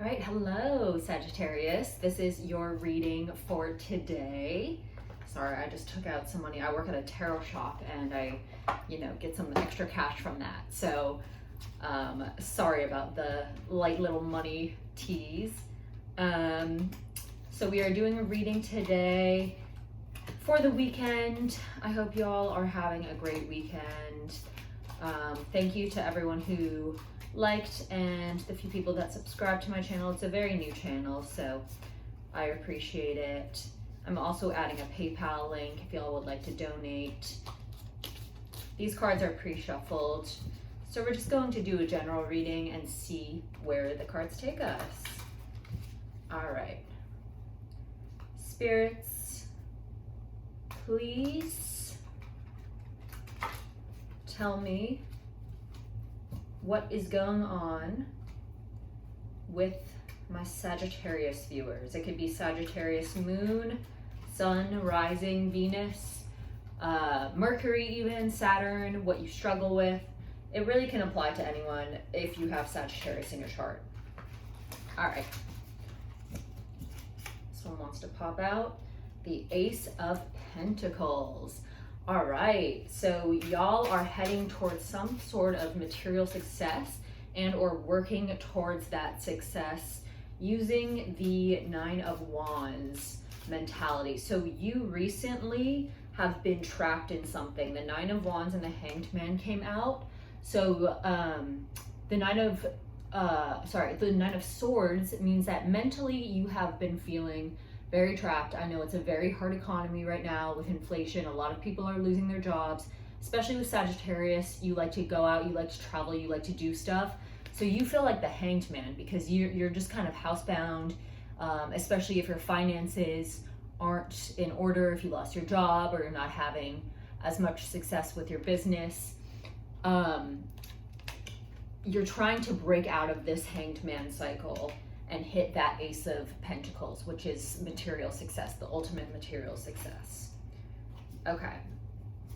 All right, hello Sagittarius. This is your reading for today. Sorry, I just took out some money. I work at a tarot shop and I, get some extra cash from that. So, sorry about the light little money tease. So we are doing a reading today for the weekend. I hope y'all are having a great weekend. Thank you to everyone who liked and the few people that subscribed to my channel. It's a very new channel, so I appreciate it. I'm also adding a PayPal link if y'all would like to donate. These cards are pre-shuffled, so we're just going to do a general reading and see where the cards take us. All right. Spirits, please tell me what is going on with my Sagittarius viewers. It could be Sagittarius moon, sun, rising, Venus, Mercury even, Saturn, what you struggle with. It really can apply to anyone if you have Sagittarius in your chart. All right. This one wants to pop out. The Ace of Pentacles. All right, so y'all are heading towards some sort of material success and or working towards that success using the Nine of Wands mentality. So you recently have been trapped in something. The Nine of Wands and the Hanged Man came out. So the Nine of Swords means that mentally you have been feeling very trapped. I know it's a very hard economy right now with inflation. A lot of people are losing their jobs, especially with Sagittarius. You like to go out, you like to travel, you like to do stuff. So you feel like the Hanged Man because you're just kind of housebound, especially if your finances aren't in order, if you lost your job or you're not having as much success with your business. You're trying to break out of this Hanged Man cycle and hit that Ace of Pentacles, which is material success, the ultimate material success. Okay.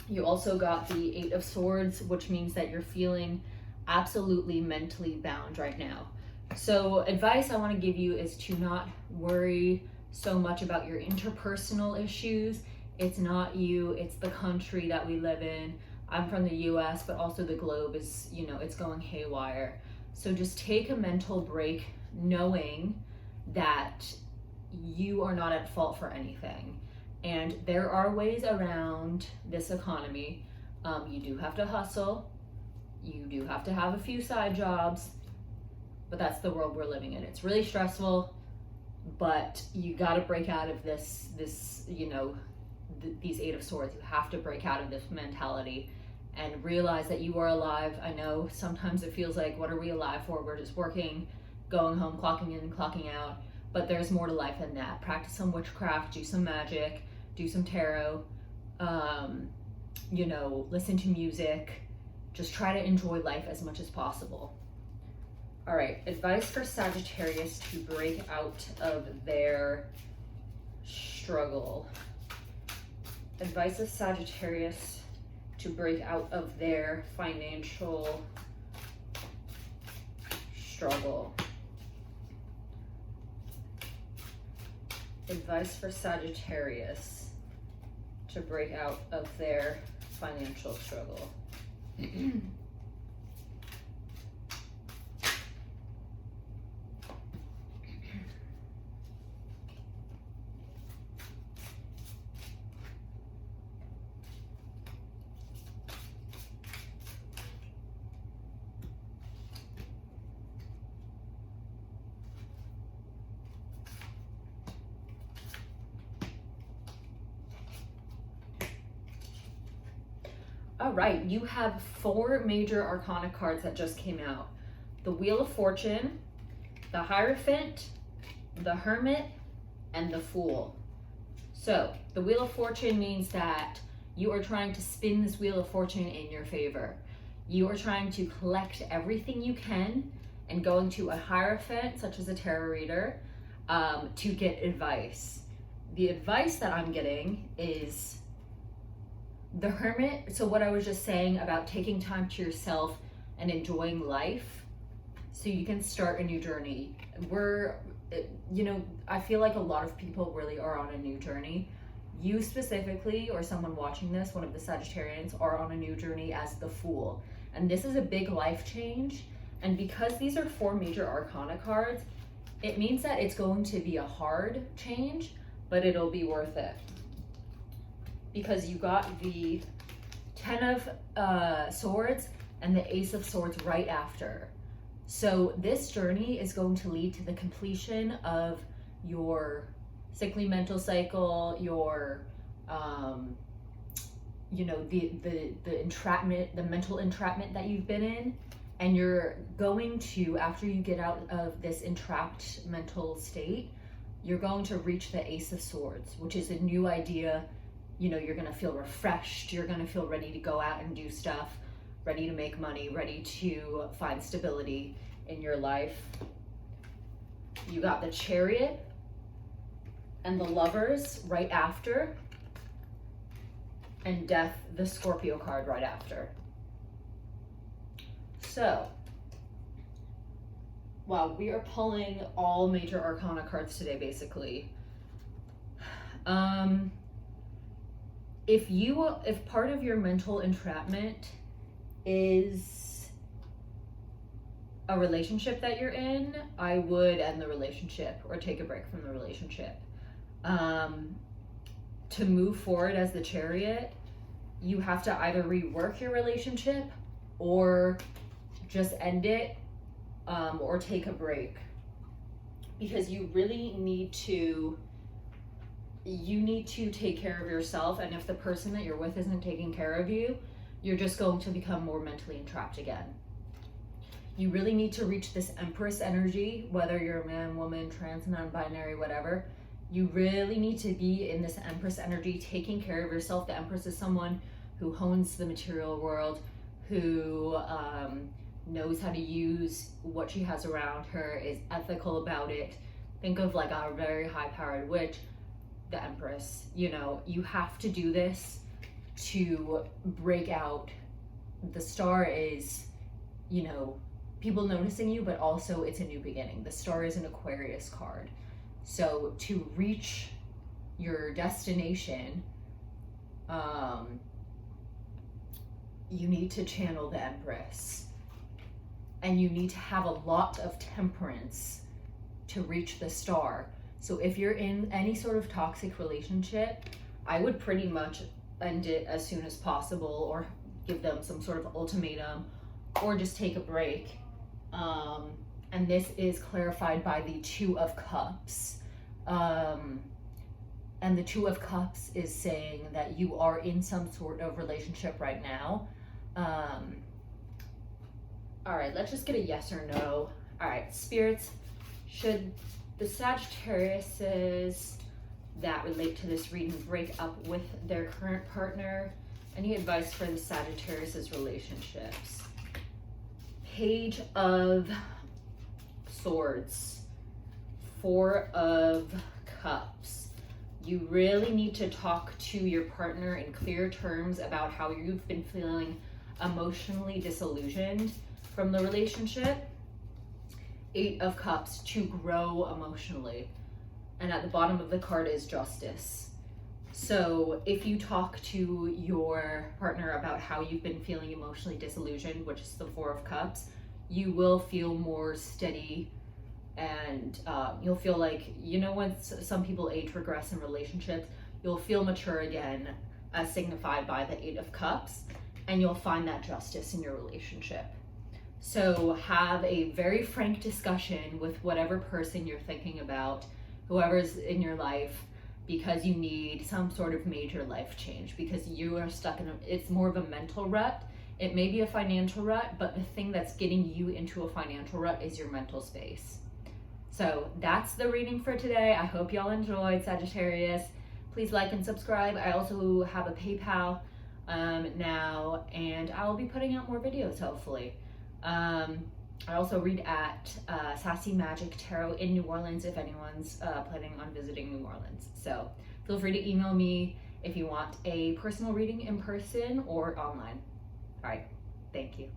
You also got the Eight of Swords, which means that you're feeling absolutely mentally bound right now. So advice I want to give you is to not worry so much about your interpersonal issues. It's not you, it's the country that we live in. I'm from the US, but also the globe is, it's going haywire. So just take a mental break, knowing that you are not at fault for anything. And there are ways around this economy. You do have to hustle. You do have to have a few side jobs, but that's the world we're living in. It's really stressful, but you got to break out of these Eight of Swords. You have to break out of this mentality and realize that you are alive. I know sometimes it feels like, what are we alive for? We're just working, going home, clocking in and clocking out, but there's more to life than that. Practice some witchcraft, do some magic, do some tarot, listen to music. Just try to enjoy life as much as possible. All right, advice for Sagittarius to break out of their struggle. Advice of Sagittarius to break out of their financial struggle. Advice for Sagittarius to break out of their financial struggle. All right, you have 4 major arcana cards that just came out. The Wheel of Fortune, the Hierophant, the Hermit, and the Fool. So the Wheel of Fortune means that you are trying to spin this Wheel of Fortune in your favor. You are trying to collect everything you can and going to a Hierophant, such as a tarot reader, to get advice. The advice that I'm getting is the Hermit. So what I was just saying about taking time to yourself and enjoying life. so you can start a new journey. I feel like a lot of people really are on a new journey. You specifically, or someone watching this, one of the Sagittarians, are on a new journey as the Fool. And this is a big life change. And because these are 4 major arcana cards, it means that it's going to be a hard change, but it'll be worth it. Because you got the 10 of Swords and the Ace of Swords right after. So this journey is going to lead to the completion of your sickly mental cycle, your the entrapment, the mental entrapment that you've been in. And you're going to, after you get out of this entrapped mental state, you're going to reach the Ace of Swords, which is a new idea. You're going to feel refreshed. You're going to feel ready to go out and do stuff, ready to make money, ready to find stability in your life. You got the Chariot and the Lovers right after, and Death, the Scorpio card right after. So, wow, we are pulling all major arcana cards today, basically. If part of your mental entrapment is a relationship that you're in, I would end the relationship or take a break from the relationship. To move forward as the Chariot, you have to either rework your relationship or just end it, or take a break, because you really need to take care of yourself. And if the person that you're with isn't taking care of you, you're just going to become more mentally entrapped again. You really need to reach this Empress energy, whether you're a man, woman, trans, non-binary, whatever. You really need to be in this Empress energy, taking care of yourself. The Empress is someone who hones the material world, who knows how to use what she has around her, is ethical about it. Think of like a very high-powered witch, the Empress. You have to do this to break out. The Star is, people noticing you, but also it's a new beginning. The Star is an Aquarius card. So to reach your destination, you need to channel the Empress. And you need to have a lot of temperance to reach the Star. So if you're in any sort of toxic relationship, I would pretty much end it as soon as possible, or give them some sort of ultimatum, or just take a break. And this is clarified by the 2 of Cups. And the 2 of Cups is saying that you are in some sort of relationship right now. All right, let's just get a yes or no. All right, spirits, should the Sagittariuses that relate to this reading break up with their current partner? Any advice for the Sagittariuses relationships? Page of Swords, 4 of Cups. You really need to talk to your partner in clear terms about how you've been feeling emotionally disillusioned from the relationship. 8 of Cups, to grow emotionally. And at the bottom of the card is Justice. So if you talk to your partner about how you've been feeling emotionally disillusioned, which is the 4 of Cups, you will feel more steady, and you'll feel like, when some people age regress in relationships, you'll feel mature again, as signified by the 8 of Cups, and you'll find that justice in your relationship. So have a very frank discussion with whatever person you're thinking about, whoever's in your life, because you need some sort of major life change, because you are stuck in it's more of a mental rut. It may be a financial rut, but the thing that's getting you into a financial rut is your mental space. So that's the reading for today. I hope y'all enjoyed, Sagittarius. Please like and subscribe. I also have a PayPal now, and I'll be putting out more videos, hopefully. I also read at Sassy Magic Tarot in New Orleans if anyone's planning on visiting New Orleans. So feel free to email me if you want a personal reading in person or online. All right, thank you.